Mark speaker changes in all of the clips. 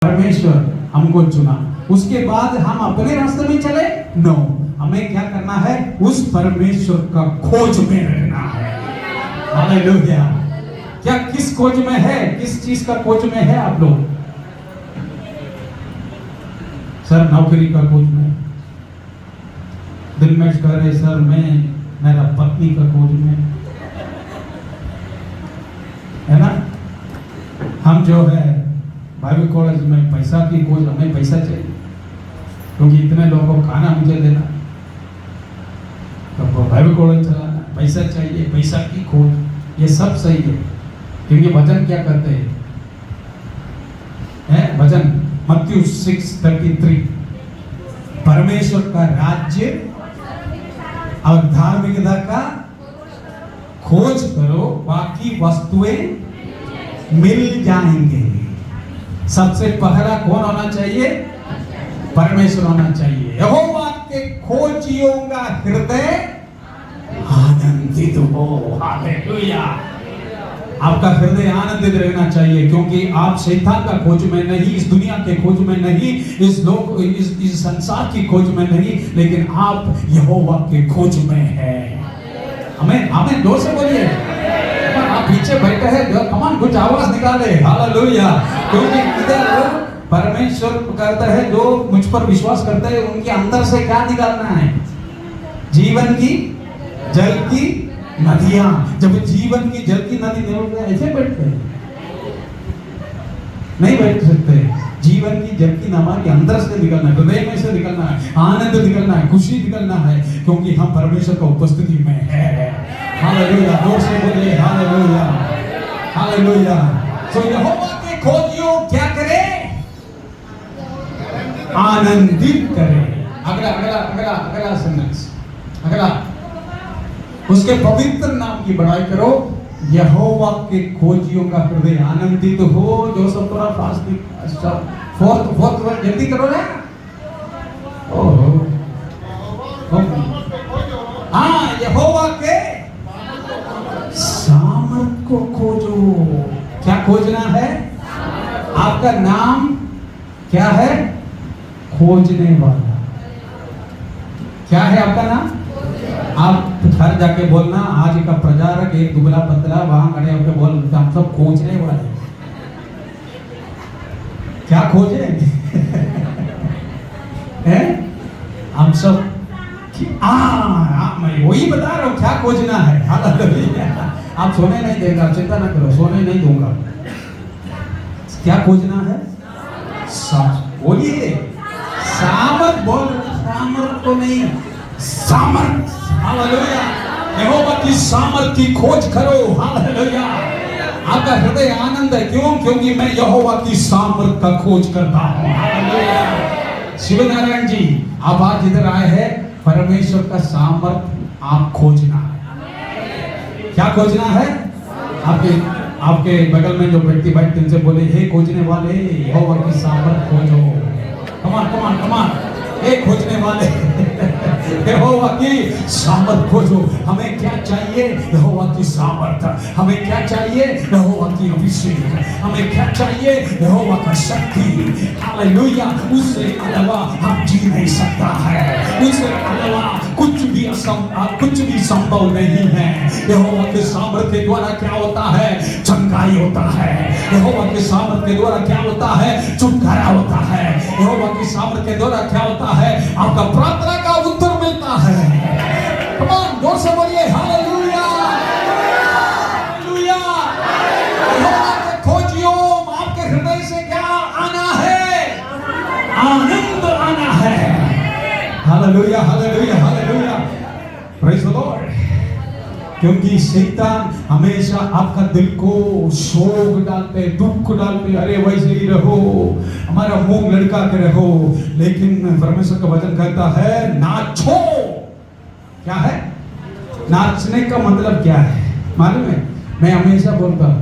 Speaker 1: परमेश्वर हमको चुना, उसके बाद हम अपने रास्ते में चले? नो, हमें क्या करना है? उस परमेश्वर का खोज में रहना है। हालेलुया। क्या किस खोज में है? किस चीज का खोज में है आप लोग? सर नौकरी का खोज में, दिल में कह रहे सर मैं मेरा पत्नी का खोज में, है ना? हम जो है बाइबल कॉलेज में पैसा की खोज, हमें पैसा चाहिए क्योंकि इतने लोगों को खाना मुझे देना, तो बाइबल कॉलेज चलाना, पैसा चाहिए, पैसा की खोज। ये सब सही है क्योंकि वचन क्या कहते हैं? वचन मत्ती 6:33, परमेश्वर का राज्य और धार्मिकता का खोज करो, बाकी वस्तुएं मिल जाएंगे। सबसे पहला कौन होना चाहिए? परमेश्वर होना चाहिए। यहोवा के खोजियों का हृदय आनंदित हो। हालेलुया। आपका हृदय आनंदित रहना चाहिए क्योंकि आप शैतान का खोज में नहीं, इस दुनिया के खोज में नहीं, इस संसार की खोज में नहीं, लेकिन आप यहोवा के खोज में हैं। हमें जोर से बोलिए। आप पीछे बैठे हैं, कमान कुछ आवाज निकाले। हालेलुया। क्योंकि इधर परमेश्वर कहता है जो मुझ पर विश्वास करते हैं उनके अंदर से क्या निकालना है? जीवन की जल की नदियां। जब जीवन की जल की नदी निकलते हैं, ऐसे बैठते हैं? नहीं बैठ सकते। जीवन की जल की नदी के अंदर से निकलना है, हृदय में से निकलना है, आनंद निकलना है, खुशी निकलना है, क्योंकि हम परमेश्वर का उपस्थिति में है। हालेलुया। जोर से बोलिए हालेलुया। हालेलुया। तो यहोवा के खोजियों क्या करे? आनंदित करे। अगला सेंटेंस, अगला, उसके पवित्र नाम की बड़ाई करो। यहोवा के खोजियों का हृदय आनंदित हो। जो सब थोड़ा फास्ट, फोर्थ जल्दी करो ना। ओहो, हाँ, यहोवा के सामर्थ को खोजो। क्या खोजना है? आपका नाम क्या है? खोजने वाला। क्या है आपका नाम? आप घर जाके बोलना, आज का प्रचारक एक दुबला पतला वहां खड़े होकर बोल, हम सब खोजने वाले। क्या खोजे? हैं? हम सब मैं वही बता रहा हूँ, क्या खोजना है। हालेलुया। आप सोने नहीं देगा, चिंता ना करो, सोने नहीं दूंगा। क्या खोजना है? बोलिए सामर्थ। बोल, सामर्थ को नहीं, सामर्थ। हालेलुया। यहोवा की सामर्थ की खोज करो। हालेलुया। आपका हृदय आनंद है, क्यों? क्योंकि मैं यहोवा की सामर्थ का खोज करता हूँ। हालेलुया। शिवनारायण जी, आप आज इधर आए हैं, परमेश्वर का सामर्थ आप खोजना है। क्या खोजना है? आपके बगल में जो व्यक्ति बैठते उनसे बोले, हे खोजने वाले, यहोवा की सामर्थ खोजो। कमान, हे खोजने वाले, यहोवा की सामर्थ खोजो। हमें क्या चाहिए? यहोवा की सामर्थ। हमें क्या चाहिए? यहोवा की अभिषेक। हमें क्या चाहिए? यहोवा का शक्ति। हालेलुया। उससे अलावा हम जी नहीं सकता है। उससे अलावा कुछ भी संभव नहीं है। यहोवा के सामर्थ के द्वारा क्या होता है? चंगाई होता है। यहोवा के सामर्थ के द्वारा क्या होता है? छुटकारा होता है। यहोवा के सामर्थ के द्वारा क्या होता है? आपका प्रार्थना का उत्तर मिलता है। कमान, जोर से बोलिए हालेलुया। हालेलुया। यहोवा के खोजियों, आपके हृदय से क्या आना है? आनंद आना है। Hallelujah, hallelujah, hallelujah. Praise the Lord. क्योंकि शैतान हमेशा आपका दिल को शोक डालते, दुख डालते, अरे वैसे ही रहो, हमारा मुंह लड़का के रहो। लेकिन परमेश्वर का वचन कहता है नाचो। क्या है? नाचने का मतलब क्या है मालूम है? मैं हमेशा बोलता हूं,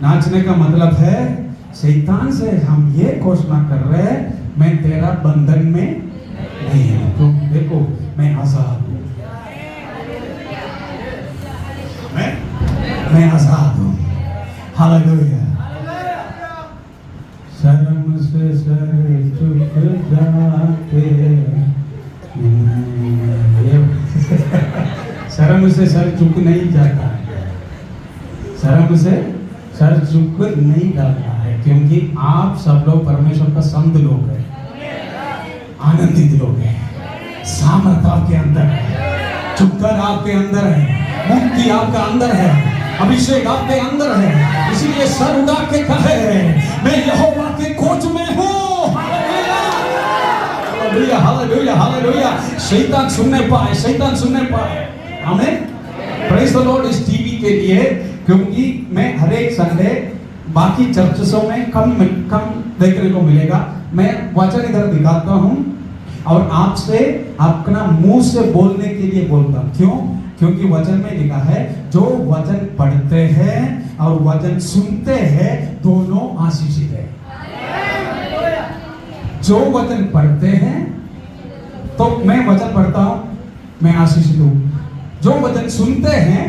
Speaker 1: नाचने का मतलब है शैतान से हम ये घोषणा कर रहे हैं, मैं तेरा बंधन में नहीं हूं। तो देखो, मैं आजाद हूं, मैं आजाद हूं। हालेलुया। शर्म से सर झुक जाते शर्म से सर झुक नहीं जाता है, शर्म से सर झुक नहीं जाता है, क्योंकि आप सब लोग परमेश्वर का संत लोग हैं, आनंदित लोग हैं, सामर्थ आपके अंदर है, चुपकर आपके अंदर है, मुक्ति आपका अंदर है, अभिषेक आपके अंदर है। इसीलिए सर उड़ा के कहे मैं यहोवा के खोज में हूँ। Hallelujah hallelujah hallelujah. शैतान सुनने पाए, शैतान सुनने पाए। आमीन। Praise the Lord. इस टीवी के लिए, क्योंकि मैं हर एक संडे बाकी चर्चों में कम देखने को मिलेगा, मैं वचन इधर दिखाता हूँ और आपसे अपना मुंह से बोलने के लिए बोलता हूँ। क्यों? क्योंकि वचन में लिखा है जो वचन पढ़ते हैं और वचन सुनते हैं दोनों आशीषित है। जो वचन पढ़ते हैं, तो मैं वचन पढ़ता हूं, मैं आशीषित हूं। जो वचन सुनते हैं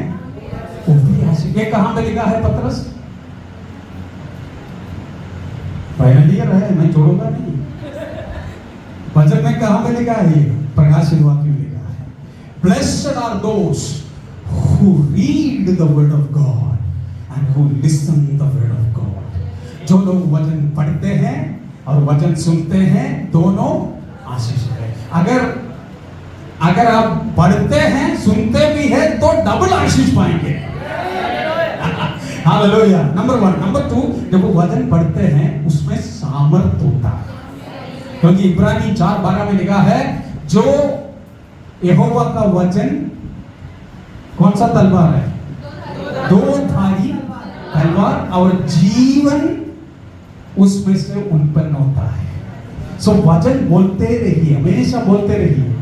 Speaker 1: वो भी आशीषित। ये कहां पे लिखा है पतरस? फाइनल ईयर है, मैं छोड़ूंगा नहीं। वचन में कहां पे लिखा है? प्रकाशित वाक्य में लिखा है, blessed are those who read the word of God and who listen the word of God. जो लोग वचन पढ़ते हैं और वचन सुनते हैं दोनों आशीषित है। अगर आप पढ़ते हैं सुनते भी हैं तो डबल आशीष पाएंगे। हालेलुया। नंबर 1। नंबर 2, जब वचन पढ़ते हैं उसमें सामर्थ होता है, क्योंकि इब्रानी 4:12 में लिखा है जो यहोवा का वचन कौन सा तलवार है? दो धारी तलवार, और जीवन उसमें से उत्पन्न होता है। सो वचन बोलते रहिए, हमेशा बोलते रहिए।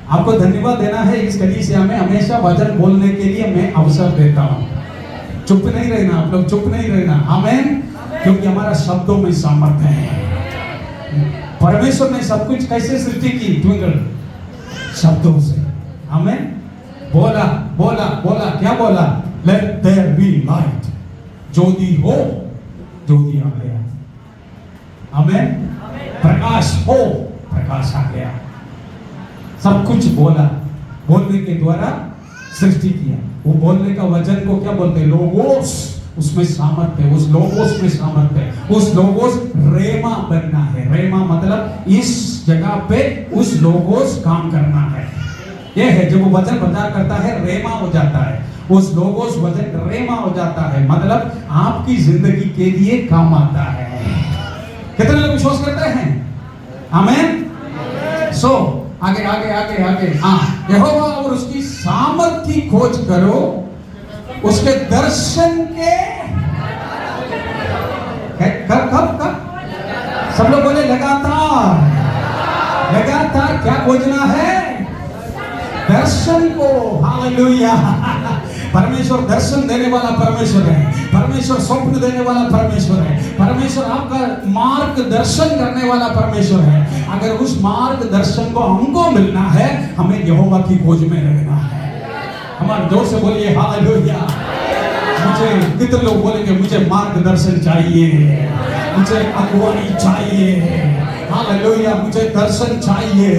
Speaker 1: आपको धन्यवाद देना है, इस कलीसिया में हमेशा वचन बोलने के लिए मैं अवसर देता हूं। चुप नहीं रहना, आप लोग चुप नहीं रहना। आमीन। क्योंकि हमारा शब्दों में सामर्थ्य है। परमेश्वर ने सब कुछ कैसे सृष्टि की? ट्विंकल शब्दों से। आमीन। बोला बोला बोला, क्या बोला? Let there be light. ज्योति हो, ज्योति आ गया। आमीन। प्रकाश हो, प्रकाश आ गया। सब कुछ बोला, बोलने के द्वारा सृष्टि किया। वो बोलने का वचन को क्या बोलते हैं? लोगोस। उसमें सामर्थ्य है, उस लोगोस में सामर्थ्य है। उस लोगोस रेमा बनना है। रेमा मतलब इस जगह पे उस लोगोस काम करना है। यह है जब वो वचन प्रचार करता है रेमा हो जाता है। उस लोगोस वचन रेमा हो जाता है, मतलब आपकी जिंदगी के लिए काम आता है। कितने लोग विश्वास करते हैं? आमीन। सो आगे आगे आगे आगे। हाँ, यहोवा और उसकी सामर्थ की खोज करो, उसके दर्शन के कब सब लोग बोले लगातार। लगातार क्या खोजना है? दर्शन को। हालेलुया। परमेश्वर दर्शन देने वाला परमेश्वर है। परमेश्वर स्वप्न देने वाला परमेश्वर है। परमेश्वर आपका मार्गदर्शन करने वाला परमेश्वर है। अगर उस मार्गदर्शन को हमको मिलना है, हमें यहोवा की खोज में रहना है। हमारे जोर से बोलिए हालेलुया। मुझे कितने लोग बोलेंगे मुझे मार्गदर्शन चाहिए, मुझे अगुवाई चाहिए। हालेलुया। मुझे दर्शन चाहिए,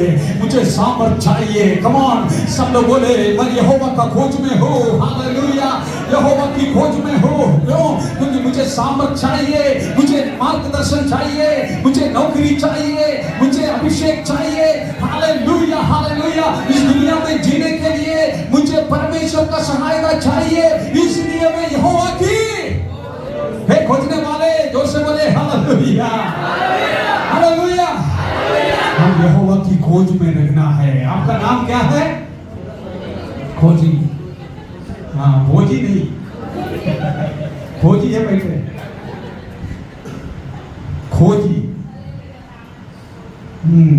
Speaker 1: मुझे सामर्थ चाहिए। कम ऑन, सब लोग बोले मैं यहोवा का खोज में हूँ। हालेलुया। यहोवा की खोज में हूँ। क्यों? क्योंकि मुझे सामर्थ चाहिए, मुझे मार्गदर्शन चाहिए, मुझे नौकरी चाहिए, मुझे अभिषेक चाहिए। Hallelujah hallelujah. इस दुनिया में जीने के लिए मुझे परमेश्वर का सहायता चाहिए। इसलिए मैं यहोवा की हे खोजने वाले जोर से बोले हालेलुया हालेलुया। हम यहोवा की खोज में रहना है। आपका नाम क्या है? खोजी। हाँ, भोजी नहीं, खोजी है बैठे। खोजी।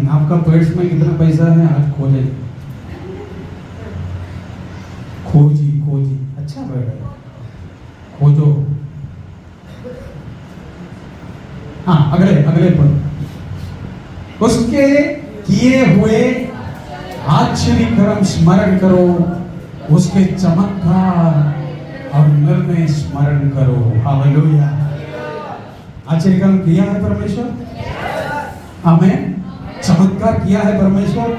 Speaker 1: आपका पर्स में कितना पैसा है आज खोजे। खोजी खोजी, अच्छा बैठा। खोजो। हाँ, अगले पर उसके किए हुए आश्चर्य कर्म स्मरण करो, उसके चमत्कार और निर्णय स्मरण करो। हालेलुया। आश्चर्य काम किया है परमेश्वर? आमेन। चमत्कार किया है परमेश्वर?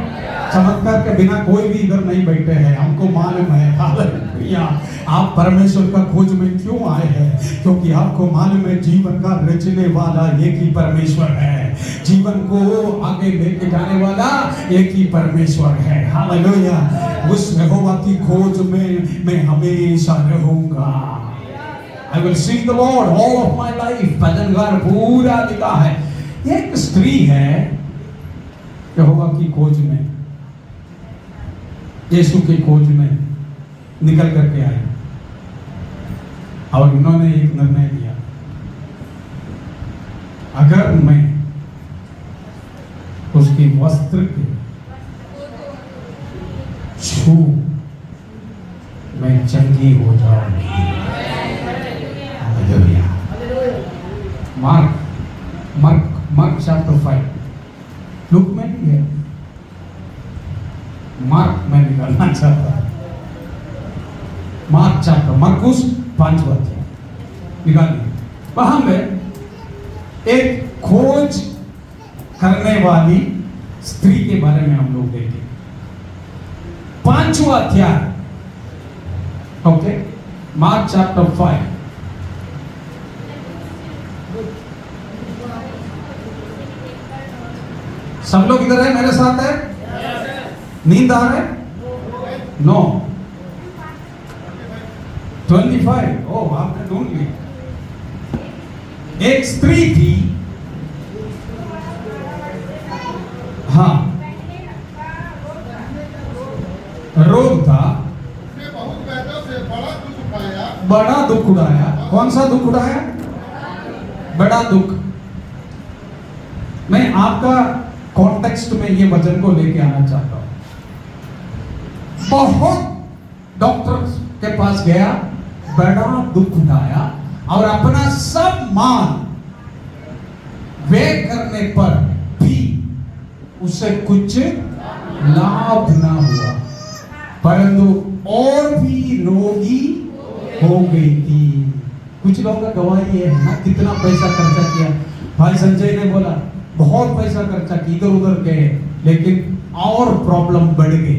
Speaker 1: चमत्कार के बिना कोई भी इधर नहीं बैठे हैं, हमको मालूम है। हालेलुया। आप परमेश्वर का खोज में क्यों आए हैं? क्योंकि आपको मालूम है जीवन का रचने वाला एक ही परमेश्वर है, जीवन को आगे लेके जाने वाला एक ही परमेश्वर है। हालेलुया। उस यहोवा की खोज में मैं हमेशा रहूंगा। I will seek the Lord all of my life। भजन गान पूरा लिखा है। एक स्त्री है यहोवा की खोज में, यीशु की खोज में निकल करके आई और उन्होंने एक निर्णय लिया, अगर मैं उसके वस्त्र के छू मैं चंगी हो जाऊंगी। मार्क चैप्टर 5 लुक में नहीं है, मार्क में निकालना चाहता है। मार्क चैप्टर मरकुस 5 अध्याय निकालिए। वहां में एक खोज करने वाली स्त्री के बारे में हम लोग देखें। 5वां अध्याय, ओके, मार्क चैप्टर 5। सब लोग इधर है, मेरे साथ है? नींद आ रहा है? नो। 25। ओ आपने ढूंढ ली। एक स्त्री थी, हाँ, रोग था,
Speaker 2: बहुत पैदों से बड़ा दुख उठाया।
Speaker 1: बड़ा दुख उठाया। कौन सा दुख उठाया? बड़ा दुख। मैं आपका कॉन्टेक्स्ट में ये वचन को लेके आना चाहता हूं। बहुत डॉक्टर के पास गया, बड़ा दुख उठाया और अपना सब माल व्यय करने पर भी उसे कुछ लाभ ना हुआ, परंतु और भी रोगी हो गई थी। कुछ लोगों का गवाही है ना, कितना पैसा खर्चा किया। भाई संजय ने बोला बहुत पैसा खर्चा किया, इधर उधर गए, लेकिन और प्रॉब्लम बढ़ गई,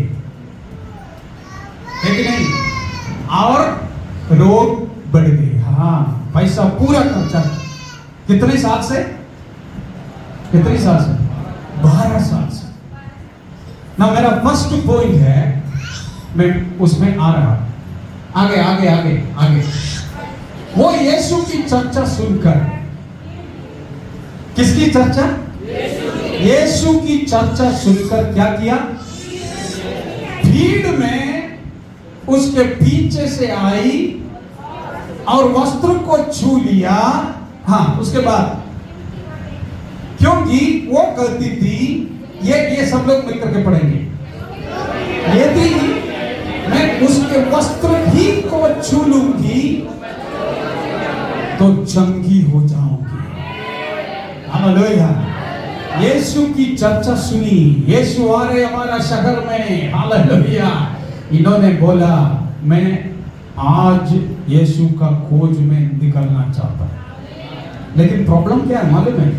Speaker 1: है कि नहीं? और रोग बढ़ गए। हाँ, पैसा पूरा खर्चा। कितने साल से? कितने साल से? 12 साल से। ना मेरा फर्स्ट पॉइंट है, मैं उसमें आ रहा, आगे आगे आगे आगे। वो यीशु की चर्चा सुनकर, किसकी चर्चा? यीशु की चर्चा सुनकर क्या किया? भीड़ में उसके पीछे से आई और वस्त्र को छू लिया। हाँ, उसके बाद, क्योंकि वो कहती थी, ये सब लोग मिलकर के पढ़ेंगे, यदि मैं उसके वस्त्र ही को छू लूंगी तो चंगी हो जाऊंगी। हालेलुया। यीशु की चर्चा सुनी, यीशु आ रहे हमारा शहर में। हालेलुया। इन्होंने बोला मैं आज यीशु का खोज में निकलना चाहता हूं। लेकिन प्रॉब्लम क्या है मालूम है?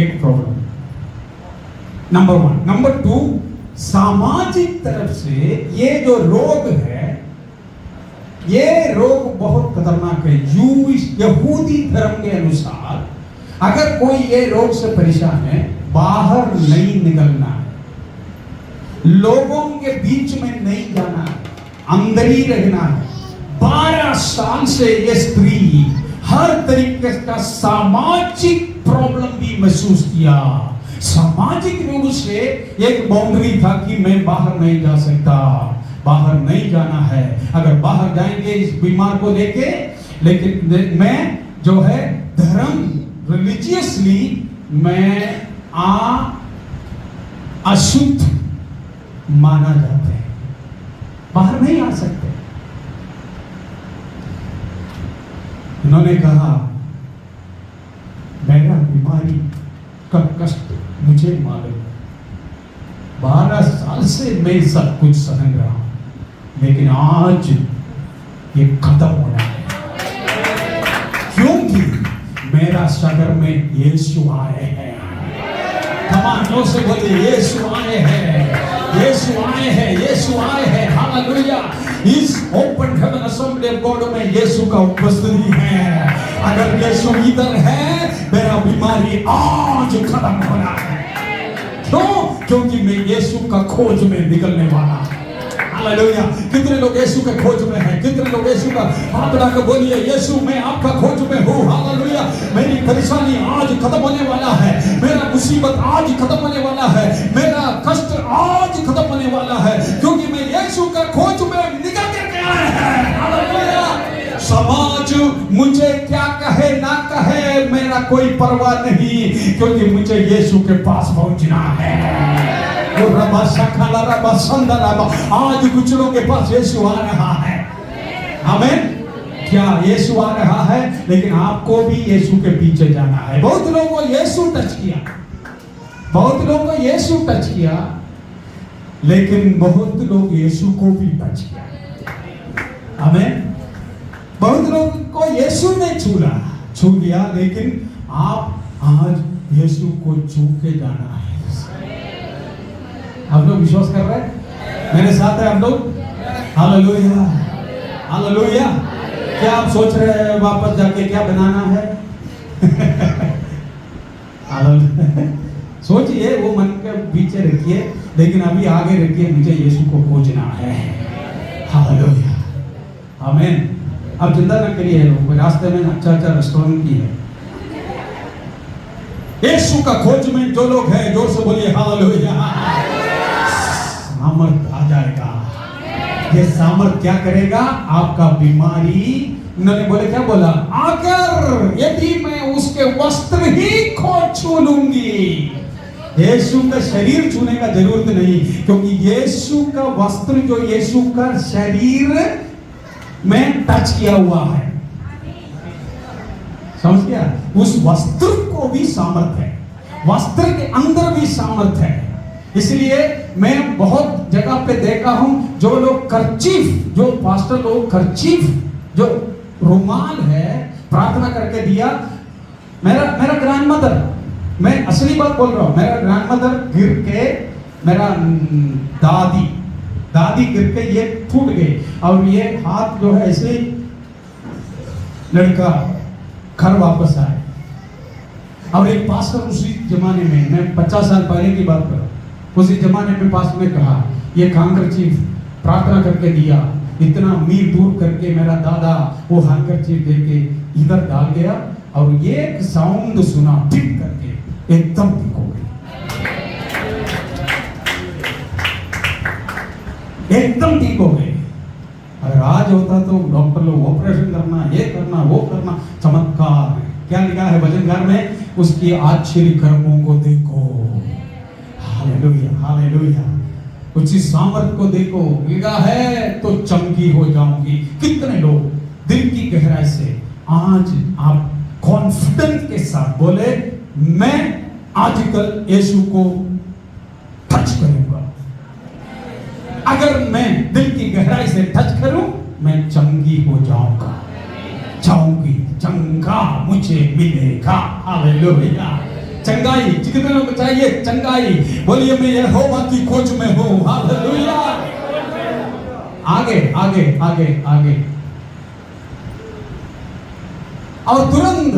Speaker 1: एक प्रॉब्लम, नंबर 1। नंबर 2, सामाजिक तरफ से ये जो रोग है, ये रोग बहुत खतरनाक है। यहूदी धर्म के अनुसार अगर कोई ये रोग से परेशान है, बाहर नहीं निकलना है, लोगों के बीच में नहीं जाना है, अंदर ही रहना है। 12 साल से ये स्त्री हर तरीके का सामाजिक प्रॉब्लम भी महसूस किया। सामाजिक रूप से एक बाउंड्री था कि मैं बाहर नहीं जा सकता, बाहर नहीं जाना है। अगर बाहर जाएंगे इस बीमार को लेके, लेकिन मैं जो है धर्म रिलीजियसली मैं अशुद्ध माना जाते हैं, बाहर नहीं आ सकते। उन्होंने कहा मेरा बीमारी का कष्ट मुझे मालूम, 12 साल से मैं सब कुछ सहन रहा हूं, लेकिन आज ये खत्म होना है। क्योंकि मेरा शहर में यीशु आए हैं। कमानों से बोलिए यीशु आए हैं, यीशु आए हैं, यीशु आए हैं। हालेलुया। इस open heaven assembly of God में यीशु का उपस्थिति है। अगर यीशु इधर है, मेरा बीमारी आज खत्म होना है। क्यों? क्योंकि मैं यीशु का खोज में निकलने वाला हूं। हालेलुया। कितने लोग यीशु के खोज में हैं? कितने लोग यीशु का हाथ उठा के बोलिए, यीशु मैं आपका खोज में हूँ। हालेलुया। मेरी परेशानी आज खत्म होने वाला है, मेरा मुसीबत आज खत्म होने वाला है, मेरा कष्ट आज खत्म होने वाला है, क्योंकि मैं यीशु का खोज में निकल के आया है। हालेलुया। समाज मुझे क्या कहे ना कहे, मेरा कोई परवाह नहीं, क्योंकि मुझे यीशु के पास पहुंचना है। आज कुछ लोगों के पास यीशु आ रहा है। आमीन। क्या यीशु आ रहा है? लेकिन आपको भी यीशु के पीछे जाना है। बहुत लोगों को यीशु टच किया, बहुत लोगों को यीशु टच किया, लेकिन बहुत लोग यीशु को भी टच किया। आमीन। बहुत लोग को यीशु ने छू लिया, लेकिन आप आज यीशु को छू के जाना है। आप लोग विश्वास कर रहे हैं? मेरे साथ है आप लोग? Hallelujah, hallelujah. क्या आप सोच रहे हैं वापस जाके क्या बनाना है? सोचिए, वो मन के पीछे रखिए, लेकिन अभी आगे रखिए, मुझे यीशु को खोजना है। हालेलुया। आमीन। अब चिंता न करिए, रास्ते में अच्छा अच्छा रेस्टोरेंट की है। यीशु का खोज में जो लोग हैं, जोर से बोलिए हालेलुया। सामर्थ आ जाएगा। ये सामर्थ क्या करेगा? आपका बीमारी, उन्होंने बोले क्या बोला? अगर यदि मैं उसके वस्त्र ही को छू लूंगी। यीशु का शरीर छूने का जरूरत नहीं, क्योंकि यीशु का वस्त्र जो यीशु का शरीर में टच किया हुआ है। समझ गया? उस वस्त्र को भी सामर्थ है, वस्त्र के अंदर भी सामर्थ है। इसलिए मैं बहुत जगह पे देखा हूं, जो लोग कर्चीफ, जो पास्टर लोग कर्चीफ, जो रुमाल है, प्रार्थना करके दिया। मेरा ग्रैंडमदर, मैं असली बात बोल रहा हूं, मेरा ग्रैंडमदर गिर के, मेरा दादी गिर के ये टूट गए, और ये हाथ जो है ऐसे लड़का घर वापस आए। और एक पास्टर उसी जमाने में, मैं 50 साल पहले की बात कर रहा हूं, उसी जमाने में पास्टर ने कहा, ये हैंकरचीफ प्रार्थना करके दिया, इतना मील दूर करके मेरा दादा वो हैंकरचीफ दे के इधर डाल गया, और ये एक साउंड सुना, टिक करके एकदम ठीक हो गई, एकदम ठीक हो गए। अगर आज होता तो डॉक्टर लोग ऑपरेशन करना, ये करना, वो करना। चमत्कार है। क्या लिखा है भजनकार में? उसकी आश्चर्य कर्मों को देखो। Hallelujah, hallelujah. उसकी सामर्थ को देखो। लिखा है तो चमकी हो जाऊंगी। कितने लोग दिल की गहराई से आज आप कॉन्फिडेंस के साथ बोले, मैं आजकल यीशु को टच करूंगा। अगर मैं दिल की गहराई से टच करूं, मैं चंगी हो जाऊंगा, जाऊंगी, चंगा मुझे मिलेगा। हालेलुया। चंगाई कितने लोगों को चाहिए? चंगाई। बोलिए मैं यहोवा की खोज में हूं। हालेलुया। आगे आगे आगे आगे। और तुरंत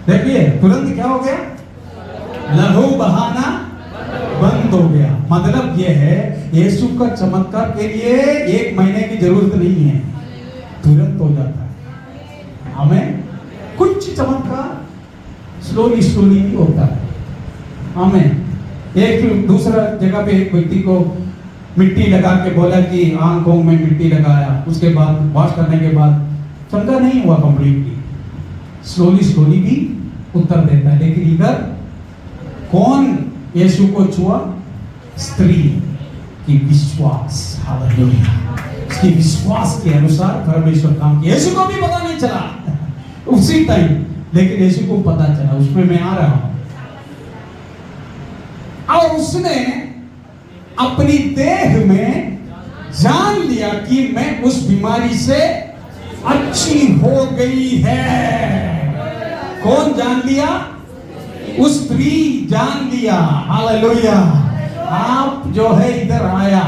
Speaker 1: देखिए, तुरंत क्या हो गया? लहू बहाना बंद हो गया। मतलब यह है, यीशु का चमत्कार के लिए 1 महीने की जरूरत नहीं है, तुरंत हो जाता है। हमें कुछ चमत्कार स्लोली स्लोली भी होता है। हमें एक दूसरा जगह पे एक व्यक्ति को मिट्टी लगा के बोला कि आंखों में मिट्टी लगाया, उसके बाद वॉश करने के बाद चंगा नहीं हुआ कंप्लीटली, स्लोली स्लोली भी उत्तर देता है। लेकिन इधर कौन यीशु को छुआ? स्त्री की विश्वास। हालेलुया। उसकी विश्वास के अनुसार परमेश्वर काम किया। यीशु को भी पता नहीं चला उसी टाइम, लेकिन यीशु को पता चला, उसमें मैं आ रहा हूं। और उसने अपनी देह में जान लिया कि मैं उस बीमारी से अच्छी हो गई है। कौन जान लिया? उस स्त्री जान लिया। हालेलुया। आप जो है इधर आया,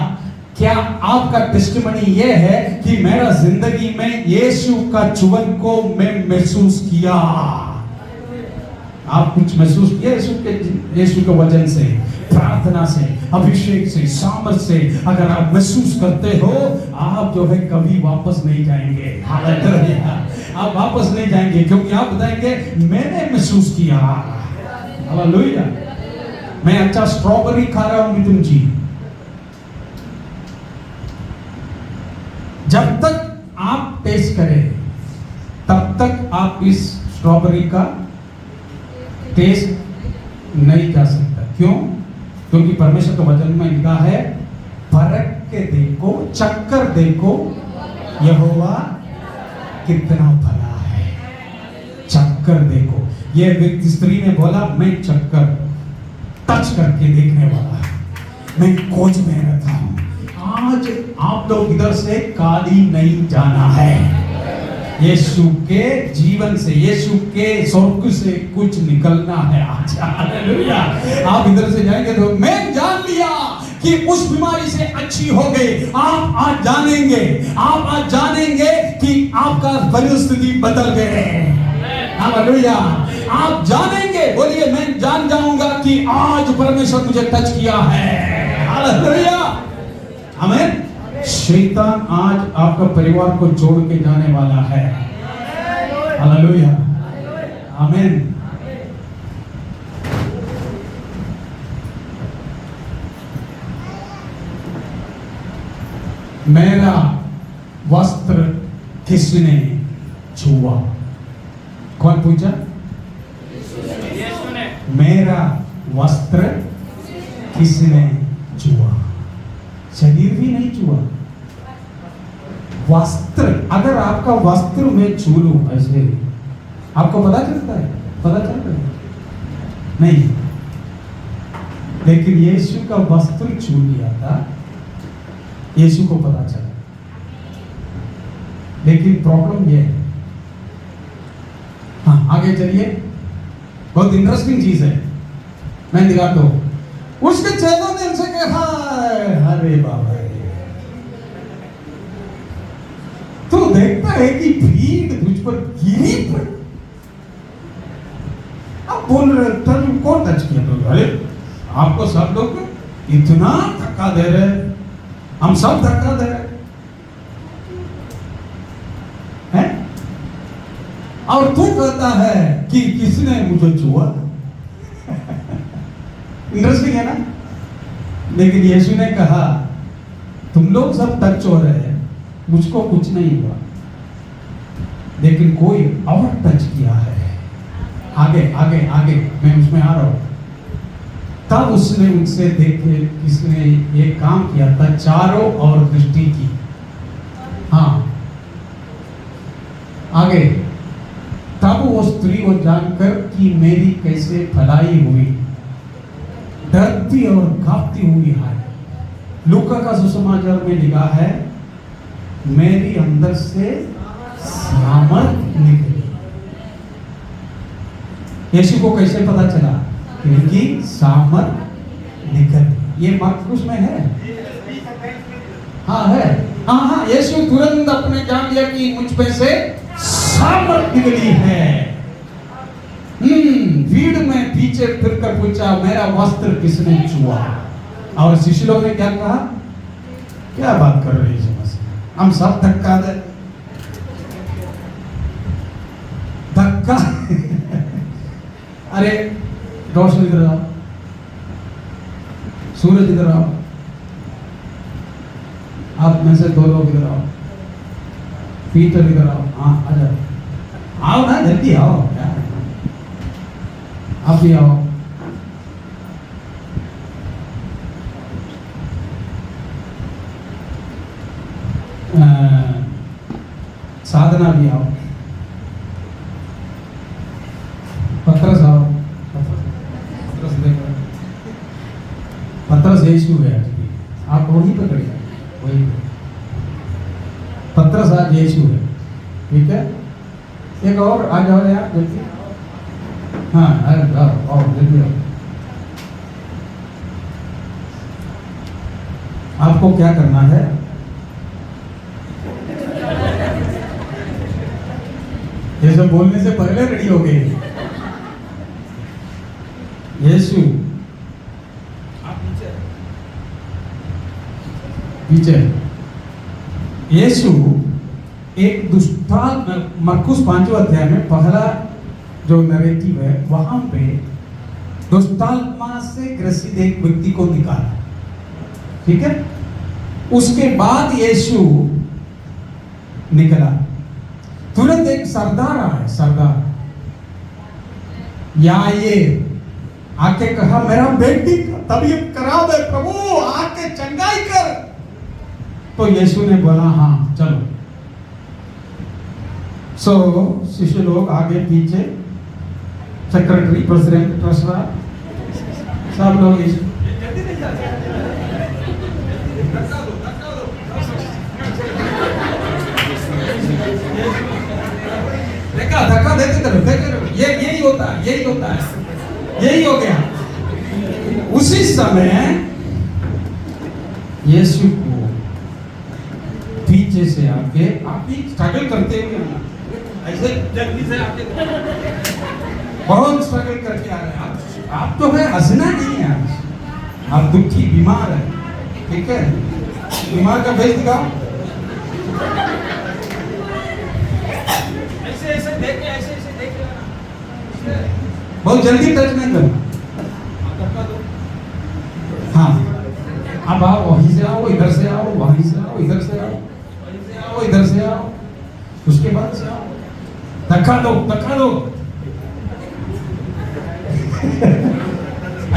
Speaker 1: क्या आपका टेस्टिमनी ये है कि मेरा जिंदगी में यीशु का चुवन को मैं महसूस किया? आप कुछ महसूस किया यीशु के वचन से, प्रार्थना से, अभिषेक से, सामर्थ से? अगर आप महसूस करते हो, आप जो है कभी वापस नहीं जाएंगे। हालेलुया। आप वापस नहीं जाएंगे, क्योंकि आप बताएंगे मैंने महसूस किया। हालेलुया। मैं अच्छा स्ट्रॉबेरी खा रहा हूं मिथुन जी। जब तक आप टेस्ट करें तब तक आप इस स्ट्रॉबेरी का टेस्ट नहीं कर सकता। क्यों? क्योंकि परमेश्वर के वचन में लिखा है, परख के देखो, चक्कर देखो, यहोवा कितना भला है। चक्कर देखो। ये व्यक्ति स्त्री ने बोला, मैं चक्कर टच करके देखने वाला, मैं खोज में रहता हूं। आज आप लोग इधर से खाली नहीं जाना है। यीशु के जीवन से, यीशु के स्वर्ग से कुछ निकलना है आज। हालेलुया। आप इधर से जाएंगे तो मैं जान लिया कि उस बीमारी से अच्छी हो गई। आप आज जानेंगे, आप आज जानेंगे कि आपका परिस्थिति बदल गए। हालेलुया। आप जानेंगे, बोलिए मैं जान जाऊंगा कि आज परमेश्वर मुझे टच किया है। हालेलुया। आमीन। शैतान आज आपका परिवार को छोड़ के जाने वाला है। हालेलुया। आमीन। मेरा वस्त्र किसने छुआ? कौन पूछा? मेरा वस्त्र किसने छुआ? शरीर भी नहीं छुआ, वस्त्र। अगर आपका वस्त्र में छू लूं ऐसे, आपको पता चलता है? पता चलता है? नहीं। लेकिन यीशु का वस्त्र छू लिया था, यीशु को पता चला। लेकिन प्रॉब्लम ये है, हाँ आगे चलिए, बहुत इंटरेस्टिंग चीज है, मैं दिखाता हूं। उसके चेलों ने उनसे कहा, अरे बाबा तो देखता है कि भीड़ मुझ पर गिरी पर, अब बोल रहे तब कौन टच किया? तो अरे आपको सब लोग इतना धक्का दे रहे, हम सब धक्का दे रहे हैं, और तू कहता है कि किसने मुझे छुआ? इंटरेस्टिंग है ना? लेकिन यीशु ने कहा, तुम लोग सब टच हो रहे हैं, मुझको कुछ नहीं हुआ, लेकिन कोई और टच किया है। आगे आगे आगे मैं उसमें आ रहा हूं। तब उसने उनसे देखे, किसने एक काम किया था, चारों ओर दृष्टि की। हाँ आगे, तब वो स्त्री को जानकर कि मेरी कैसे भलाई हुई, डरती और कांपती हुई है। लूका का सुसमाचार में लिखा है, मेरी अंदर से सामर्थ निकली। यीशु को कैसे पता चला? क्योंकि सामर्थ निकली। ये मरकुस में है, हाँ है, हाँ। यीशु तुरंत अपने जान लिया कि मुझ पे से सामर्थ निकली है। भीड़ में पीछे फिरकर पूछा, मेरा वस्त्र किसने छुआ? और शिष्य लोग ने क्या कहा? क्या बात कर रहे हैं, हम सब धक्का दे, धक्का। अरे रोशनी इधर आओ, सूरज इधर आओ, आप में से 2 लोग इधर आओ, पीटर इधर आओ, हाँ आ जाओ, आओ ना जल्दी आओ, क्या आप भी आओ। साधना भी आओ, पत्रस आओ, पत्रस देखो, पत्रस यीशु है, आप वहीं पे खड़े हैं, वहीं पे पत्रस आज यीशु है, ठीक है? एक और आ जाओ यार जल्दी, आओ जल्दी आओ। आपको क्या करना है? ये सब बोलने से पहले रेडी हो गए। यीशु आप पीछे यीशु एक दुष्टात्मा, मरकुस 5वां अध्याय में पहला जो नरेटिव है वहां पे दुष्टात्मा से ग्रसित एक व्यक्ति को निकाला, ठीक है। उसके बाद यीशु निकला, तुरंत एक सरदार आया, सरदार या ये आके कहा मेरा बेटी तबीयत खराब है प्रभु, आके चंगाई कर। तो यीशु ने बोला हाँ चलो। सो शिष्य लोग आगे पीछे, सेक्रेटरी, प्रेसिडेंट, ट्रस्टरा, सब लोग देखा, धक्का देते करो, ये यही होता है, यही होता है, यही हो गया। उसी समय यीशु को पीछे से आके, आप भी स्ट्रगल करते हुए ऐसे जल्दी से आके बहुत स्ट्रगल करके आ रहे हैं आप तो है, हंसना नहीं है आज, आप दुखी बीमार है, ठीक है। बीमार का भेज दिखाओ, ऐसे ऐसे देख के, ऐसे ऐसे देख के, बहुत जल्दी टच नहीं करना। हाँ, अब आओ, वहीं से आओ, इधर से आओ, वहीं से आओ, इधर से आओ, इधर से आओ, उसके बाद से आओ, धक्का दो, धक्का दो।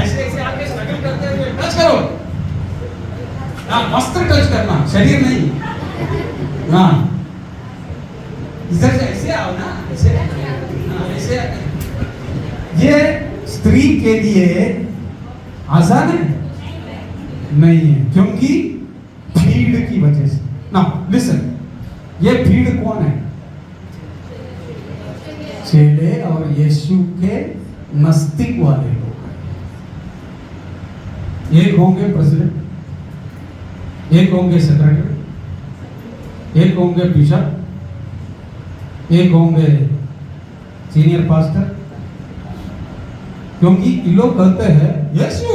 Speaker 1: ऐसे ऐसे आके स्ट्रगल करते हुए टच करो, हाँ मस्त टच करना, शरीर नहीं। हाँ इधर से ऐसे आओ ना, ऐसे, हाँ ऐसे। ये स्त्री के लिए आसान है नहीं है, क्योंकि भीड़ की वजह से ना। लिसन, ये भीड़ कौन है? चेले और यीशु के नजदीक वाले लोग। एक होंगे प्रेसिडेंट, एक होंगे सेक्रेटरी, एक होंगे बिशप, एक होंगे सीनियर पास्टर। क्योंकि ये लोग कहते हैं यीशु,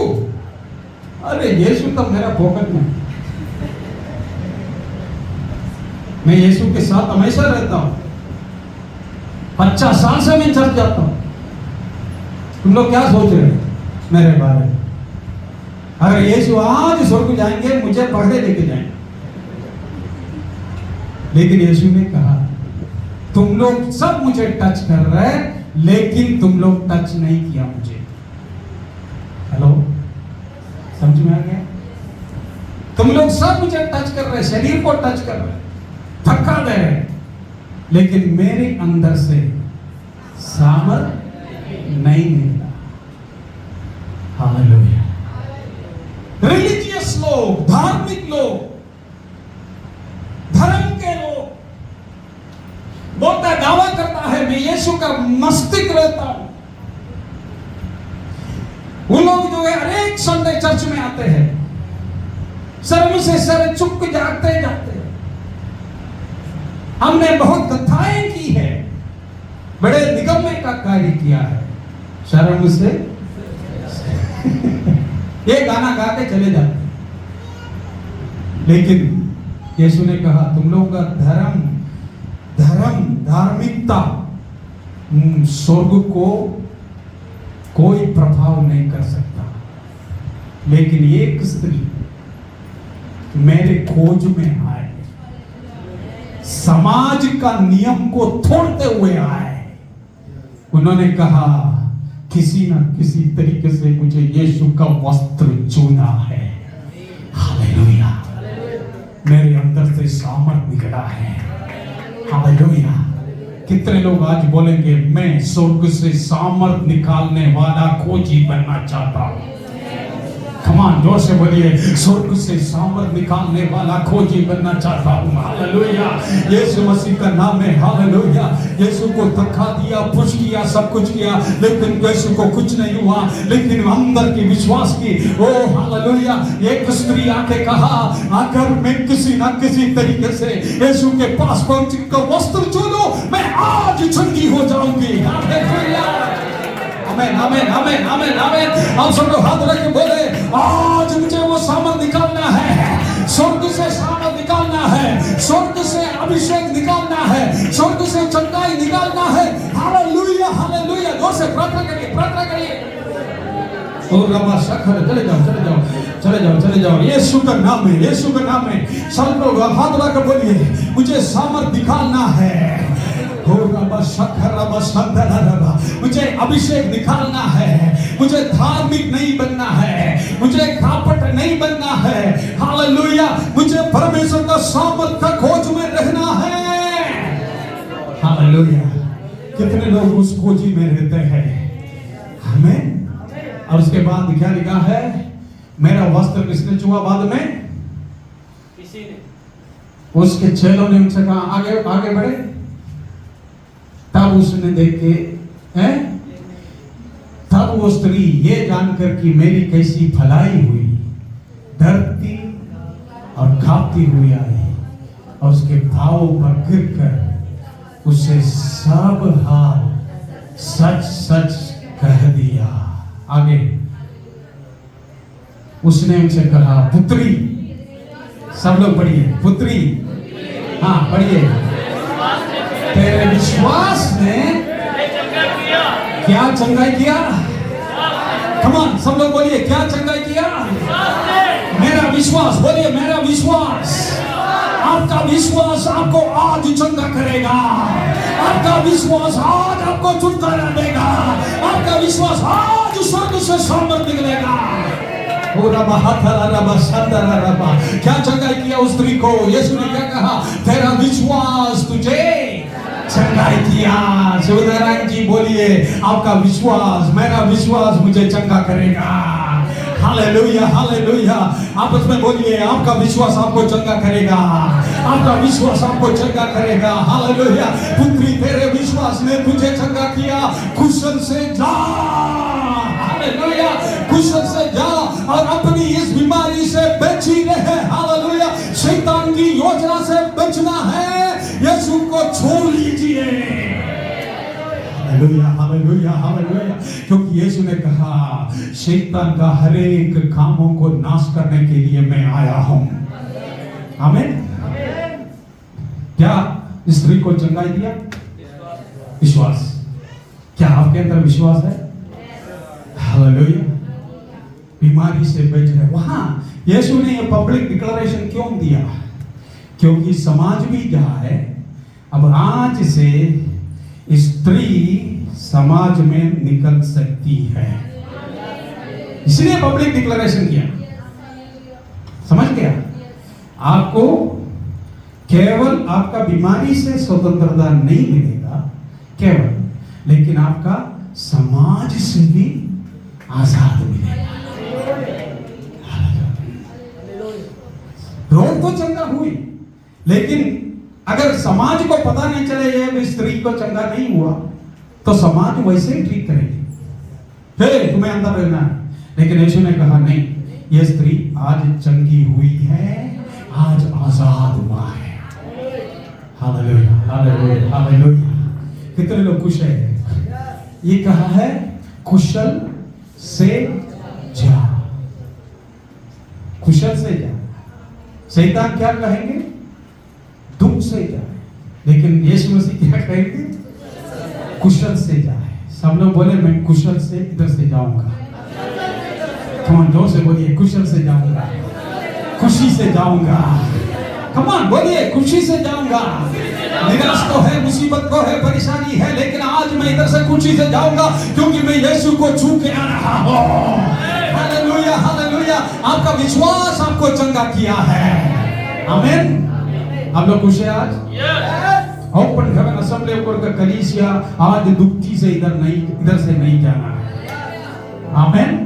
Speaker 1: अरे यीशु तो मेरा पॉकेट में, मैं यीशु के साथ हमेशा रहता हूं, 50 साल से मैं चर्च जाता हूं। तुम लोग क्या सोच रहे हैं मेरे बारे में? अगर यीशु आज स्वर्ग जाएंगे, मुझे पकड़े लेके जाएंगे। लेकिन यीशु ने कहा तुम लोग सब मुझे टच कर रहे हैं, लेकिन तुम लोग टच नहीं किया मुझे। हेलो, समझ में आ गया? तुम लोग सब मुझे टच कर रहे हैं, शरीर को टच कर रहे हैं, धक्का दे रहे हैं, लेकिन मेरे अंदर से सामर्थ नहीं मिला। हालेलुया। रिलीजियस लोग, धार्मिक लोग, धर्म के लोग बोलता है, दावा करता है मैं यीशु का मस्तिष्क रहता हूं। वो लोग जो है हर संडे चर्च में आते हैं, शर्म से सर चुप जाते जाते हैं। हमने बहुत कथाएं की है, बड़े निगम का कार्य किया है, शर्म से ये गाना गा के चले जाते। लेकिन यीशु ने कहा तुम लोगों का धर्म धार्मिकता स्वर्ग को कोई प्रभाव नहीं कर सकता। लेकिन एक स्त्री मेरे खोज में आए, समाज का नियम को तोड़ते हुए आए। उन्होंने कहा किसी न किसी तरीके से मुझे यीशु का वस्त्र छूना है। हालेलुया। मेरे अंदर से सामर्थ निकला है। हालेलुया। कितने लोग आज बोलेंगे मैं स्वर्ग से सामर्थ निकालने वाला खोजी बनना चाहता हूं। कमान जोर से बोलिए, स्वर्ग से सामर्थ निकालने वाला खोजी बनना चाहता हूँ। हालेलुया, यीशु मसीह का नाम है। हालेलुया, यीशु को धक्का दिया, पुश किया, सब कुछ किया, लेकिन यीशु को कुछ नहीं हुआ। लेकिन अंदर की विश्वास की, ओ हालेलुया, एक स्त्री आके कहा, अगर मैं किसी ना किसी तरीके से यीशु के पास पहुंच कर वस्त्र छू लूं, मैं आज चंगी हो जाऊंगी। हालेलुया, आमेन, आमेन, आमेन, आमेन, आमेन। आप सब लोग हाथ रख के बोले, आज मुझे वो सामर्थ निकालना है, स्वर्ग से सामर्थ निकालना है, स्वर्ग से अभिषेक निकालना है, स्वर्ग से चंगाई निकालना है। हालेलुया, हालेलुया, जोर से प्रार्थना करिए, प्रार्थना करिए। और रमा शखर, चले जाओ, चले जाओ, चले जाओ, चले जाओ। यीशु का नाम है, यीशु का नाम है। सब लोग हाथ रख के बोलिए, मुझे सामर्थ निकालना है, मुझे अभिषेक निकालना है, मुझे धार्मिक नहीं बनना है, मुझे कापट नहीं बनना है। हालेलुया, मुझे परमेश्वर का सामर्थ का खोज में रहना है। हालेलुया, कितने लोग उस खोजी में रहते हैं? आमीन। और उसके बाद क्या लिखा है? मेरा वस्त्र किसने छुआ? बाद में किसी ने। उसके चेलों ने उनसे कहा, आगे आगे बढ़े। तब उसने देख के तब वो स्त्री ये जानकर कि मेरी कैसी भलाई हुई, डरती और कांपती हुई आई और उसके पांवों पर गिरकर उसे सब हाल सच सच कह दिया। आगे उसने उनसे कहा, पुत्री, सब लोग पढ़िए, पुत्री, हाँ पढ़िए, तेरे विश्वास ने क्या चंगाई किया? कम ऑन, सब लोग बोलिए, क्या चंगाई किया? मेरा विश्वास, बोलिए मेरा विश्वास। आपका विश्वास आपको आज चंगा करेगा, आपका विश्वास आज आपको छुटकारा देगा, आपका विश्वास आज स्वर्ग से सामर्थ निकलेगा। क्या चंगाई किया उस स्त्री को? यीशु ने क्या कहा? तेरा विश्वास तुझे चंगाई किया। शिवनारायण जी बोलिए, आपका विश्वास, मेरा विश्वास मुझे चंगा करेगा। Hallelujah, hallelujah. आपस में बोलिए, आपका विश्वास आपको चंगा करेगा, आपका विश्वास आपको चंगा करेगा। हालेलुया। पुत्री, तेरे विश्वास ने तुझे चंगा किया, कुशल से जा। हालेलुया, कुशल से जा और अपनी इस बीमारी से बची रहे। हालेलुया, शैतान की योजना से बचना है, यीशु को छोड़ लीजिए। Hallelujah, hallelujah, hallelujah. क्योंकि यीशु ने कहा, शैतान का हर एक कामों को नाश करने के लिए मैं आया हूं। आमीन। क्या स्त्री को चंगाई दिया? विश्वास। क्या आपके अंदर विश्वास है? हालेलुया। बीमारी से बच रहे। वहां यीशु ने यह पब्लिक डिक्लेरेशन क्यों दिया? क्योंकि समाज भी जाए, अब आज से स्त्री समाज में निकल सकती है, इसलिए पब्लिक डिक्लेरेशन किया। समझ गया? आपको केवल आपका बीमारी से स्वतंत्रता नहीं मिलेगा केवल, लेकिन आपका समाज से भी आजाद मिलेगा। रोग तो चंगा हुई, लेकिन अगर समाज को पता नहीं चले ये स्त्री को चंगा नहीं हुआ, तो समाज वैसे ही ट्रीट करेगी, फिर तुम्हें अंदर रहना है। लेकिन यीशु ने कहा, नहीं, ये स्त्री आज चंगी हुई है, आज आजाद हुआ है। Hallelujah, hallelujah, hallelujah. कितने लोग खुश हैं? ये कहा है, कुशल से जा, कुशल से जा। शैतान क्या कहेंगे? दुख से जाए, लेकिन यीशु मसीह क्या कहेंगे? कुशल से जाए। सब लोग बोले, मैं कुशल से इधर से जाऊंगा। कम ऑन, जोर से बोलिए, कुशल से जाऊंगा, खुशी से जाऊंगा। कम ऑन, बोलिए, खुशी से जाऊंगा। निराश तो है, मुसीबत तो है, परेशानी है, लेकिन आज मैं इधर से खुशी से जाऊंगा, क्योंकि मैं यीशु को छू के आ रहा हूं। Hallelujah, hallelujah. आपका विश्वास आपको चंगा किया है। आमीन। आप लोग खुश हैं आज? ओपन हेवन असेंबली का कलीसिया आज दुखी से इधर से नहीं जाना है। आमीन।